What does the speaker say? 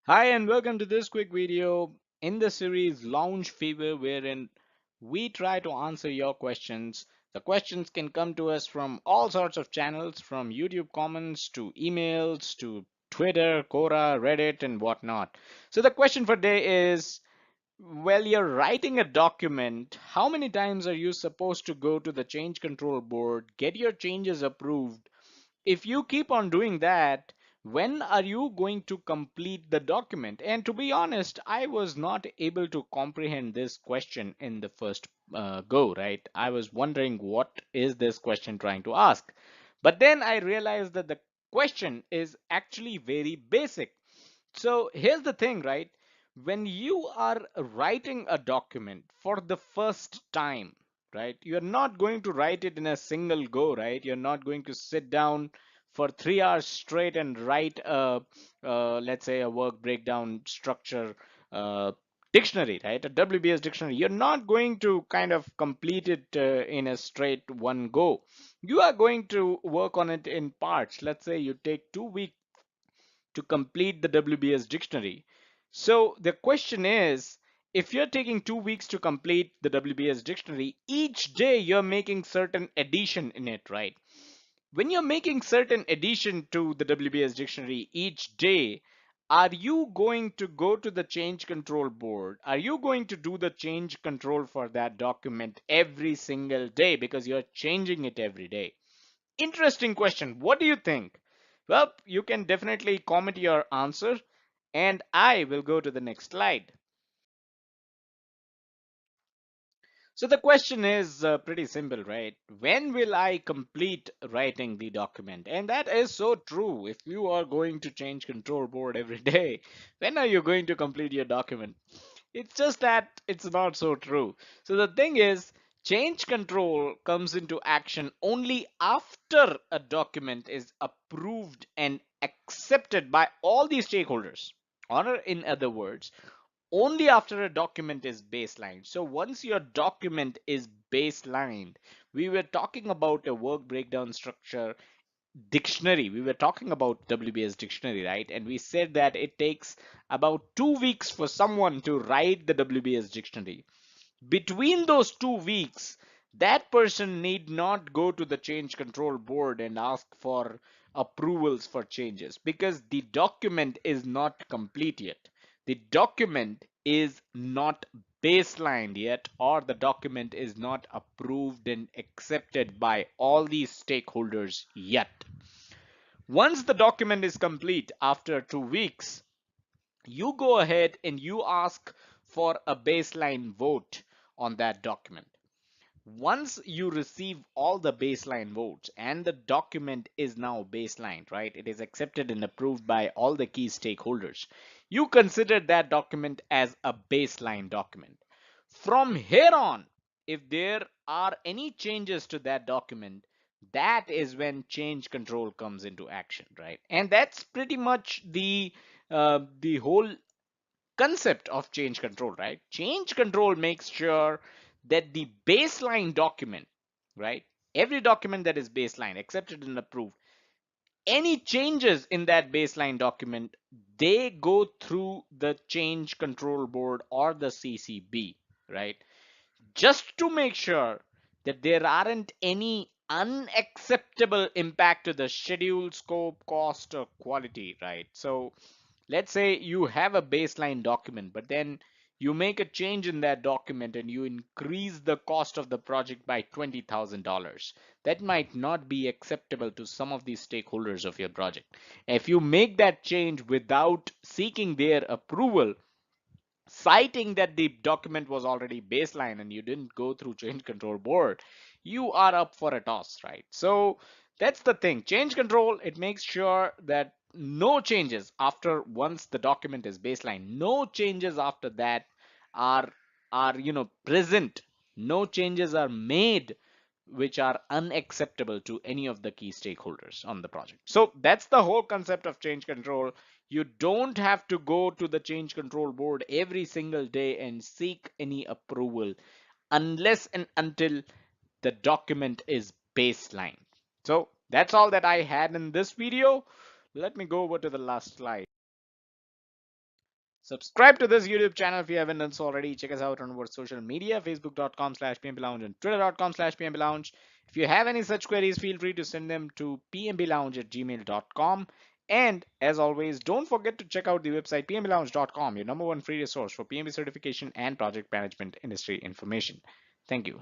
Hi and welcome to this quick video in the series Lounge Fever, wherein we try to answer your questions. The questions can come to us from all sorts of channels, from YouTube comments to emails to Twitter, Quora, Reddit, and whatnot. So the question for today is, well, you're writing a document. How many times are you supposed to go to the change control board, get your changes approved? If you keep on doing that, when are you going to complete the document? And to be honest, I was not able to comprehend this question in the first go, right? I was wondering, what is this question trying to ask? But then I realized that the question is actually very basic. So here's the thing, right? When you are writing a document for the first time, right, you're not going to write it in a single go, right? You're not going to sit down for 3 hours straight and write let's say, a work breakdown structure uh, dictionary, right? A WBS dictionary. You're not going to kind of complete it in a straight one go. You are going to work on it in parts. Let's say you take 2 weeks to complete the WBS dictionary. So the question is, if you're taking 2 weeks to complete the WBS dictionary, each day you're making certain addition in it, right? When you're making certain addition to the WBS dictionary each day, are you going to go to the change control board? Are you going to do the change control for that document every single day because you're changing it every day? Interesting question. What do you think? Well, you can definitely comment your answer, and I will go to the next slide. So the question is pretty simple, right? When will I complete writing the document? And that is so true. If you are going to change control board every day, when are you going to complete your document? It's just that it's not so true. So the thing is, change control comes into action only after a document is approved and accepted by all the stakeholders. Or in other words, only after a document is baselined. So once your document is baselined, we were talking about a work breakdown structure dictionary. We were talking about WBS dictionary, right? And we said that it takes about 2 weeks for someone to write the WBS dictionary. Between those 2 weeks, that person need not go to the change control board and ask for approvals for changes because the document is not complete yet. The document is not baselined yet, or the document is not approved and accepted by all these stakeholders yet. Once the document is complete after 2 weeks, you go ahead and you ask for a baseline vote on that document. Once you receive all the baseline votes and the document is now baselined, right? It is accepted and approved by all the key stakeholders. You consider that document as a baseline document. From here on, if there are any changes to that document, that is when change control comes into action, right? And that's pretty much the whole concept of change control, right? Change control makes sure that the baseline document, right? Every document that is baseline, accepted and approved, any changes in that baseline document, they go through the change control board or the CCB, right? Just to make sure that there aren't any unacceptable impact to the schedule, scope, cost, or quality, right? So let's say you have a baseline document, but then you make a change in that document and you increase the cost of the project by $20,000. That might not be acceptable to some of the stakeholders of your project. If you make that change without seeking their approval, citing that the document was already baseline and you didn't go through change control board, you are up for a toss, right? So that's the thing. Change control, it makes sure that no changes after once the document is baseline, no changes after that are present. No changes are made which are unacceptable to any of the key stakeholders on the project. So that's the whole concept of change control. You don't have to go to the change control board every single day and seek any approval unless and until the document is baseline. So that's all that I had in this video. Let me go over to the last slide. Subscribe to this YouTube channel if you haven't done so already. Check us out on our social media, facebook.com/pmblounge and twitter.com/pmblounge. If you have any such queries, feel free to send them to pmblounge@gmail.com. And as always, don't forget to check out the website pmblounge.com, your number one free resource for PMB certification and project management industry information. Thank you.